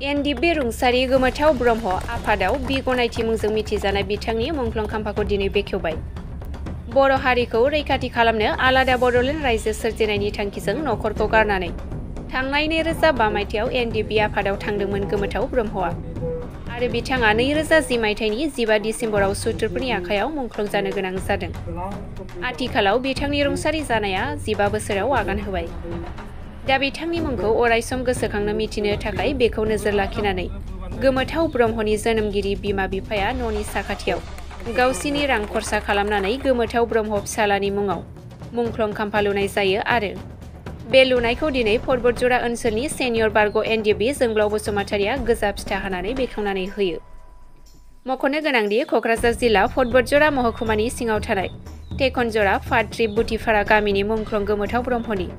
एनडिबि रुंसारि गोमोथाव ब्रह्म आफादाव बि गनायथि मुंजों मिथिजानाय बिथांनि मुंख्लं खाम्फाखौ दिनै बेखेवबाय। बर' हारिखौ रैखाथि खालामनो आलादा बड'लेण्ड रायजो सोरजिनायनि थांखिजों न'खरखौ गारनानै थांनाय 2005 मायथाइयाव एनडिबि आफादाव थांदोंमोन गोमोथाव ब्रह्मआ। आरो बिथाङा 2010 मायथाइनि 15 डिसेम्बराव सुथुरफोरनि आखायाव मुंख्लं जानो गोनां जादों। आथिखालाव बिथांनि रुंसारि जानाया 15 बोसोराव आगान होबाय। दा बिथांनि मुंखौ अरायसम गोसोखांनो मिथिनो थाखाय बेखौ नोजोर लाखिनानै गोमोथाव ब्रह्मनि जोनोमगिरि बिमा बिफाया न'नि साखाथियाव गावसिनि रां खरसा खालामनानै गोमोथाव ब्रह्म फिसालानि मुङाव मुंख्लं खाम्फा लुनाय जायो आरो बे लुनायखौ दिनै पर्बतजरा ओनसोलनि सेनियर बारग' एनडिबि जोंब्लाव बसुमतारिया गोजा फिथा होनानै बेखेवनानै होयो। मख'नो गोनांदि क'क्राझार जिल्ला पर्बतजरा महकुमानि सिङाव थानाय टेकनजरा फाद्रि बुथिफारा गामिनि मुंख्लं गोमोथाव ब्रह्मनि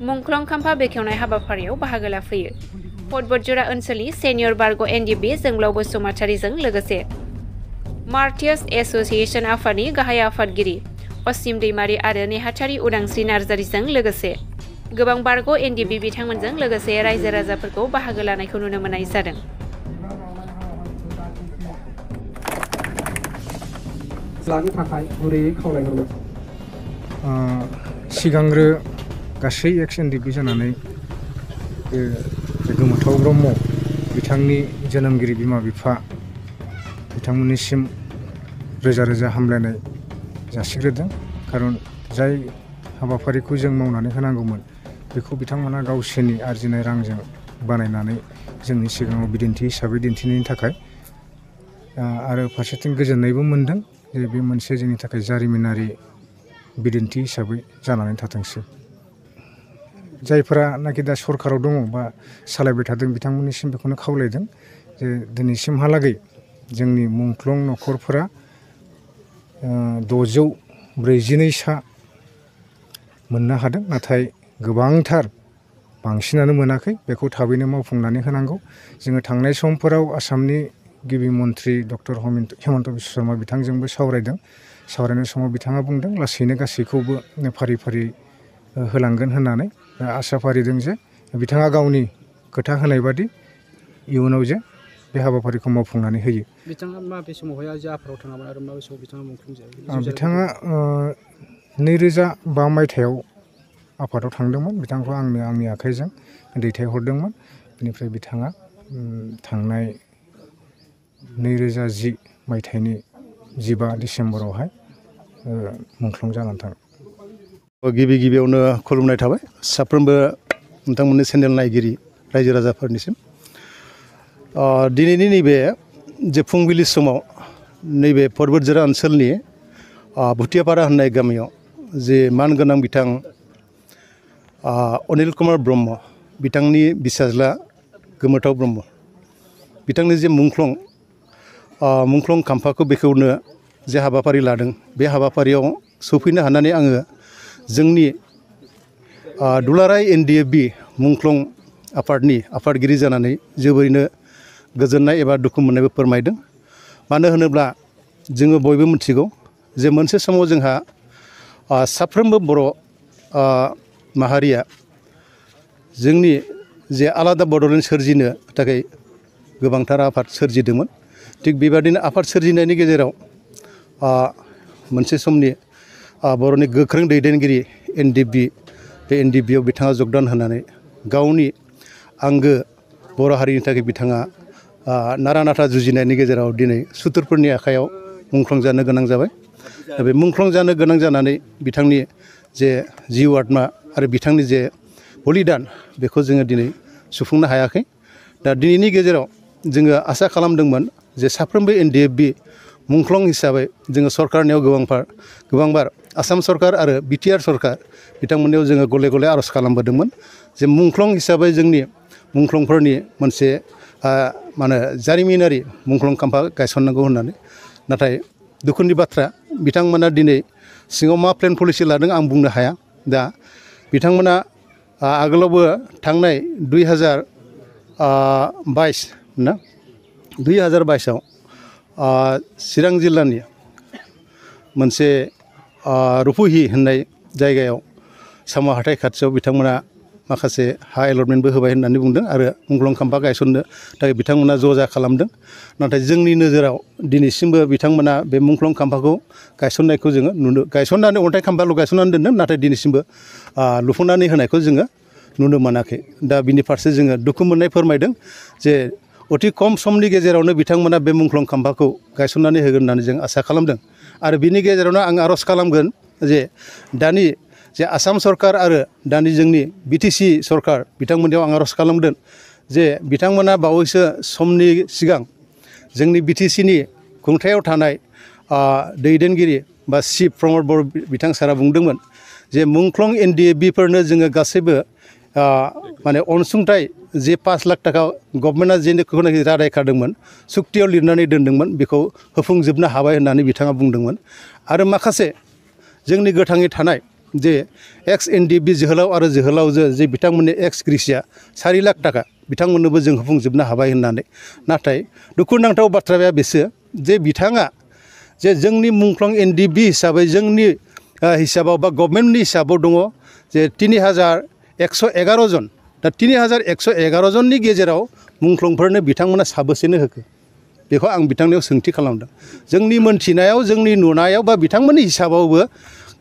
मुंख्लं खाम्फा बेखेवनाय हाबाफारियाव बाहागो लाफैयो पर्बतजरा ओनसोलनि सेनियर बारग' एनडिबि जोंब्लाव बसुमतारिजों लोगोसे मार्टियार्स एस'सिएशन आफादनि गाहाय आफादगिरि असिम दैमारि आरो नेहाथारि उदांस्रि नार्जारिजों लोगोसे गोबां बारग' एनडिबि बिथांमोनजों लोगोसे रायजो राजाफोरखौ बाहागो लानायखौ नुनो मोननाय जादों। सिगांग्रो गासै एक्स एनडिबि जानानै गोमोथाव ब्रह्म बिथांनि जोनोमगिरि बिमा बिफा बिथांमोननिसिम रोजा रोजा हामलायनाय जासिग्रोदों। खारन जाय हाबाफारिखौ जों मावनानै होनांगौमोन बेखौ बिथांमोना गावसोरनि आरजिनाय रांजों बानायनानै जोंनि सिगाङाव बिदिन्थि हिसाबै दिन्थिनायनि थाखाय आरो फारसेथिं गोजोननायबो मोनदों जे बे मोनसे जोंनि थाखाय जारिमिनारि बिदिन्थि हिसाबै जानानै थाथोंसै। जायफोरा नाखि दा सरकाराव दङ बा सालायबाय थादों बिथांमोननिसिम बेखौनो खावलायदों जे दिनैसिमहालागै जोंनि मुंख्लं न'खरफोरा 642 सा मोननो हादों, नाथाय गोबांथार बांसिनानो मोनाखै। बेखौ थाबैनो मावफुंनानै होनांगौ। जोङो थांनाय समफोराव आसामनि गिबि मन्त्रि डक्टर हेमन्त बिश्व शर्मा बिथांजोंबो सावरायदों। सावरायनाय समाव बिथाङा बुंदों लासैनो गासैखौबो फारि फारि होलांगोन होननानै आसा फारिदों जे बिथाङा गावनि खोथा होनाय बादि इयुनाव जे बे हाबाफारिखौ मावफुंनानै होयो। बिथाङा माबे समावहाय आफादाव थाङामोन आरो माबे समाव बिथाङा मुंख्लं जायो? बिथाङा 2005 मायथाइयाव आफादाव थांदोंमोन। बिथांखौ आंनि आखाइजों दैथायहरदोंमोन। बेनिफ्राय बिथाङा थांनाय 2010 मायथाइनि 15 डिसेम्बरावहाय मुंख्लं जानानै थाङो। गिबि गिबियावनो खुलुमनाय थाबाय साफ्रोमबो नोंथांमोननि चेनेल नायगिरि रायजो राजाफोरनिसिम। दिनैनि नैबे जे फुंबिलि समाव नैबे पर्बतजरा ओनसोलनि भुटियापारा होननाय गामियाव जे मानगोनां बिथां अनिल कुमार ब्रह्म बिथांनि बिसाज्ला गोमोथाव ब्रह्म बिथांनि जे मुंख्लं खाम्फाखौ बेखेवनो जे हाबाफारि लादों बे हाबाफारियाव सफैनो हानानै आङो जोंनि दुलाराय एनडिएफबि मुंख्लं आफादनि आफादगिरि जानानै जोबोरैनो गोजोननाय एबा दुखु मोननायबो फोरमायदों। मानो होनोब्ला जोङो बयबो मिथिगौ जे मोनसे समाव जोंहा साफ्रोमबो बर' माहारिया जोंनि जे आलादा बड'लेण्ड सोरजिनो थाखाय गोबांथार आफाद सोरजिदोंमोन। थिग बेबादिनो आफाद सोरजिनायनि गेजेराव मोनसे समनि बर'नि गोख्रों दैदेनगिरि एनडिएफबि बे एनडिएफबियाव बिथाङा जगदान होनानै गावनि आंगो बर' हारिनि थाखाय बिथाङा नारा नाथा जुजिनायनि गेजेराव दिनै सुथुरफोरनि आखायाव मुंख्लं जानो गोनां जाबाय। बे मुंख्लं जानो गोनां जानानै बिथांनि जे जिउ आत्मा आरो बिथांनि जे बलिदान बेखौ जोङो दिनै सुफुंनो हायाखै। दा दिनैनि गेजेराव जोङो आसा खालामदोंमोन जे साफ्रोमबो एनडिएफबि मुंख्लं हिसाबै जोङो सरकारनियाव गोबांबार आसाम सरकार आरो बिटिआर सरकार बिथांमोननियाव जोङो गले गले आर'ज खालामबोदोंमोन जे मुंख्लं हिसाबै जोंनि मुंख्लंफोरनि मोनसे जारिमिनारि मुंख्लं खाम्फा गायसननांगौ होननानै। नाथाय दुखुनि बाथ्रा बिथांमोना दिनै सिङाव मा प्लेन पलिसि लादों आं बुंनो हाया। दा बिथांमोना आगोलावबो थांनाय 2022 चिरां जिल्लानि मोनसे रुपुहि होननाय जायगायाव साम' हाथाइ खाथियाव बिथांमोना माखासे हा एलटमेन्टबो होबाय होननानै बुंदों आरो मुंख्लं खाम्फा गायसननो थाखाय बिथांमोना ज'जा खालामदों। नाथाय जोंनि नोजोराव दिनैसिमबो बिथांमोना बे मुंख्लं खाम्फाखौ गायसननायखौ जोङो गायसननानै अन्थाइ खाम्फाल' गायसननानै दोनदों, नाथाय दिनैसिमबो लुफुंनानै होनायखौ जोङो नुनो मोनाखै। दा बिनि फारसे जोङो दुखु मोननाय फोरमायदों जे अति खम समनि गेजेरावनो बिथांमोना बे मुंख्लं खाम्फाखौ गायसननानै होगोन होननानै जों आसा खालामदों। आरो बिनि गेजेरावनो आं आर'ज खालामगोन जे दानि जे आसाम सरकार आरो दानि जोंनि बिटिसि सरकार बिथांमोननियाव आं आर'ज खालामदों जे बिथांमोना बावैसो समनि सिगां जोंनि बिटिसिनि खुंथायाव थानाय दैदेनगिरि बा चिफ प्रमद बर' बिथां सारा बुंदोंमोन जे मुंख्लं NDFBफोरनो जोङो गासैबो माने अनसुंथाइ जे 5 लाख थाखा गभर्नमेन्टआ जेखौनाखि रादाय खादोंमोन सुक्तियाव लिरनानै दोनदोंमोन बेखौ होफुंजोबनो हाबाय होननानै बिथाङा बुंदोंमोन। आरो माखासे जोंनि गोथाङै थानाय जे एक्स NDFB जोहोलाव आरो जोहोलावजो जे बिथांमोननि एक्स ग्रेसिया 4 लाख थाखा बिथांमोननोबो जों होफुंजोबनो हाबाय होननानै। नाथाय दुखुनांथाव बाथ्राया बेसो जे बिथाङा जे जोंनि मुंख्लं NDFB हिसाबै जोंनि हिसाबाव बा गभर्नमेन्टनि हिसाबाव दङ जे 3111 जन। दा 3111 जननि गेजेराव मुंख्लंफोरनो बिथांमोना साबेसेनो होखो बेखौ आं बिथांनियाव सोंथि खालामदों। जोंनि मोनथिनायाव जोंनि नुनायाव बा बिथांमोननि हिसाबावबो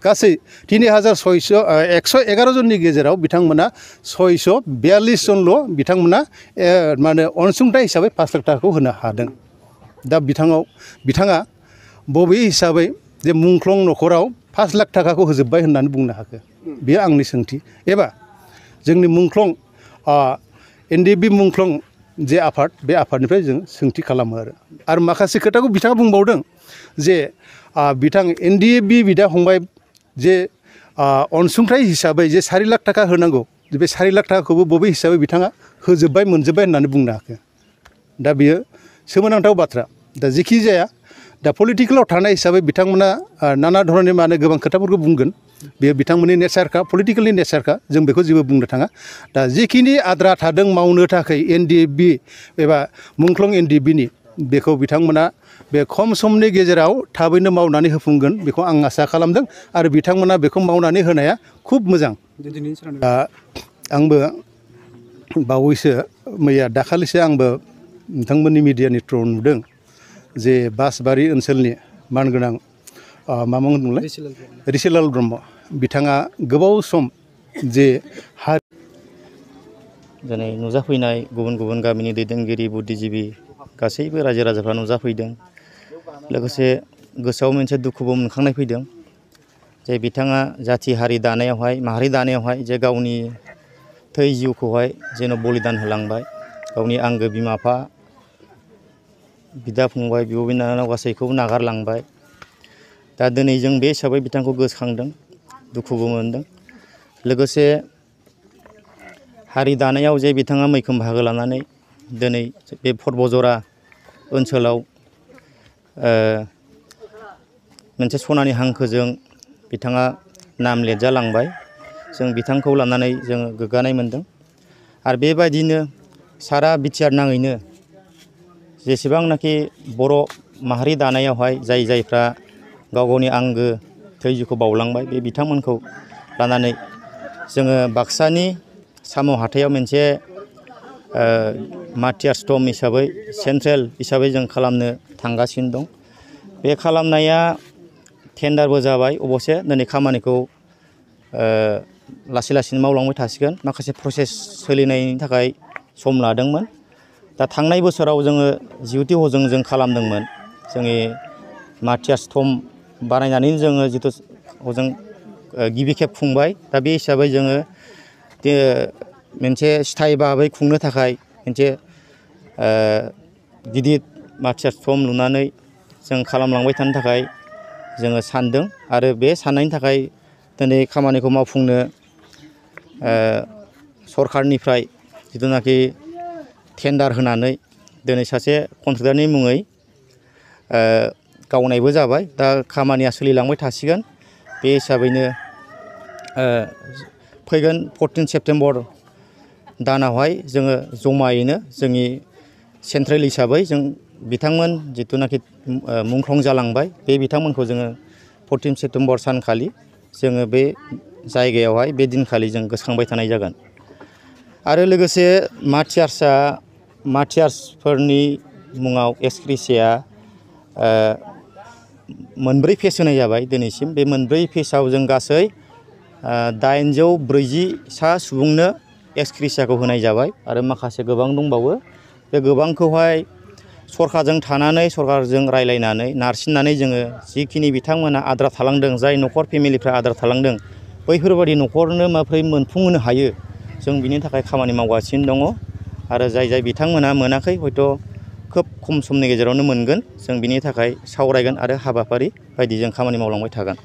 गासै 111 जननि गेजेराव बिथांमोना 642 जनल' बिथांमोना माने अनसुंथाइ हिसाबै 5 लाख थाखाखौ होनो हादों। दा बिथाङा बबे हिसाबै जे मुंख्लं न'खराव 5 लाख थाखाखौ होजोब्बाय होननानै बुंनो हाखो? बेयो आंनि सोंथि। एबा जोंनि मुंख्लं NDFB मुंख्लं जे आफाद बे आफादनिफ्राय जों सोंथि खालामो। आरो माखासे खोथाखौ बिथाङा बुंबावदों जे बिथां NDFB बिदा फंबाय जे अनसुंथाइ हिसाबै जे 4 लाख थाखा होनांगौ बे 4 लाख थाखाखौबो बबे हिसाबै बिथाङा होजोब्बाय मोनजोब्बाय होननानै बुंनो हाखो? दा बियो सोमोनांथाव बाथ्रा। दा जेखि जाया दा पलिटिकेलाव थानाय हिसाबै बिथांमोना नाना धरननि माने गोबां खोथाफोरखौ बुंगोन। बेयो बिथांमोननि नेचारखा, पलिटिकेलनि नेचारखा, जों बेखौ जेबो बुंनो थाङा। दा जिखिनि आद्रा थादों मावनो थाखाय NDFB एबा मुंख्लं NDFBनि बेखौ बिथांमोना बे खम समनि गेजेराव थाबैनो मावनानै होफुंगोन बेखौ आं आसा खालामदों। आरो बिथांमोना बेखौ मावनानै होनाया खुब मोजां। दा आंबो बावैसो मैया दाखालिसो आंबो नोंथांमोननि मिडियानि थ्रुआव नुदों जे बासबारि ओनसोलनि मानगोनां मामोन होनदोंलाय रिसिलाल ब्रह्म बिथाङा गोबाव सम जे दिनै नुजाफैनाय गुबुन गुबुन गामिनि दैदेनगिरि बुद्धिजिबि गासैबो रायजो राजाफ्रा नुजाफैदों। लोगोसे गोसोआव मोनसे दुखुबो मोनखांनाय फैदों जे बिथाङा जाथि हारि दानायावहाय माहारि दानायावहाय जे गावनि थै जिउखौहाय जेन' बलिदान होलांबाय, गावनि आंगो बिमा बिफा बिदा फंबाय बिब' बिनानाव गासैखौबो नागारलांबाय। दा दिनै जों बे हिसाबै बिथांखौ गोसोखांदों, दुखुबो मोनदों। लोगोसे हारि दानायाव जे बिथाङा मैखोम बाहागो लानानै दिनै बे पर्बजरा ओनसोलाव मोनसे सनानि हांखोजों बिथाङा नाम लिरजालांबाय। जों बिथांखौ लानानै जोङो गोग्गानाय मोनदों। आरो बेबायदिनो सारा बिटिआर नाङैनो जेसेबांनाखि बर' माहारि दानायावहाय जायफ्रा गाव गावनि आंगो थै जिउखौ बावलांबाय बे बिथांमोनखौ लानानै जोङो बाक्सानि साम' हाथायाव मोनसे मार्टियार्स टम्ब हिसाबै सेन्ट्रेल हिसाबै जों खालामनो थांगासिनो दं। बे खालामनाया टेन्डारबो जाबाय। अबसे दिनै खामानिखौ लासै लासैनो मावलांबाय थासिगोन। माखासे प्रसेस सोलिनायनि थाखाय सम लादोंमोन। दा थांनाय बोसोराव जोङो जिउथि हजों जों खालामदोंमोन। जोंनि मार्टियार्स टम्ब बानायनानै जोङो जिथु हजों गिबि खेब खुंबाय। दा बे हिसाबै जोङो मोनसे स्थायी भाबै खुंनो थाखाय मोनसे गिदिर मार्टियार्स टम्ब लुनानै जों खालामलांबाय थानो थाखाय जोङो सानदों। आरो बे साननायनि थाखाय दिनै खामानिखौ मावफुंनो सरखारनिफ्राय जिथुनाखि टेन्डार होनानै दिनै सासे कन्ट्रेक्टरनि मुङै गावनायबो जाबाय। दा खामानिया सोलिलांबाय थासिगोन। बे हिसाबैनो फैगोन 14 सेप्तेम्बर दानावहाय जोङो जमायैनो जोंनि सेन्ट्रेल हिसाबै जों बिथांमोन जिथुनाखि मुंख्लं जालांबाय बे बिथांमोनखौ जोङो 14 सेप्तेम्बर सानखालि जोङो बे जायगायावहाय बे दिनखालि जों गोसोखांबाय थानाय जागोन। आरो लोगोसे माथियार्सफोरनि मुङाव एक्सक्रेसिया मोनब्रै फेज होनाय जाबाय दिनैसिम। बे मोनब्रै फेजआव जों गासै 840 सुबुंनो एक्सक्रेसियाखौ होनाय जाबाय आरो माखासे गोबां दंबावो। बे गोबांखौहाय सरखारजों थानानै सरखारजों रायलायनानै नारसिननानै जोङो जिखिनि बिथांमोना आद्रा थालांदों, जाय न'खर फेमिलिफ्रा आद्रा थालांदों, बैफोरबायदि न'खरनो माबोरै मोनफुंहोनो हायो जों बिनि थाखाय खामानि मावगासिनो दङ। आरो जाय बिथांमोना मोनाखै हयथ' खोब खम समनि गेजेरावनो मोनगोन। जों बिनि थाखाय सावरायगोन आरो हाबाफारि बायदि जों खामानि मावलांबाय थागोन।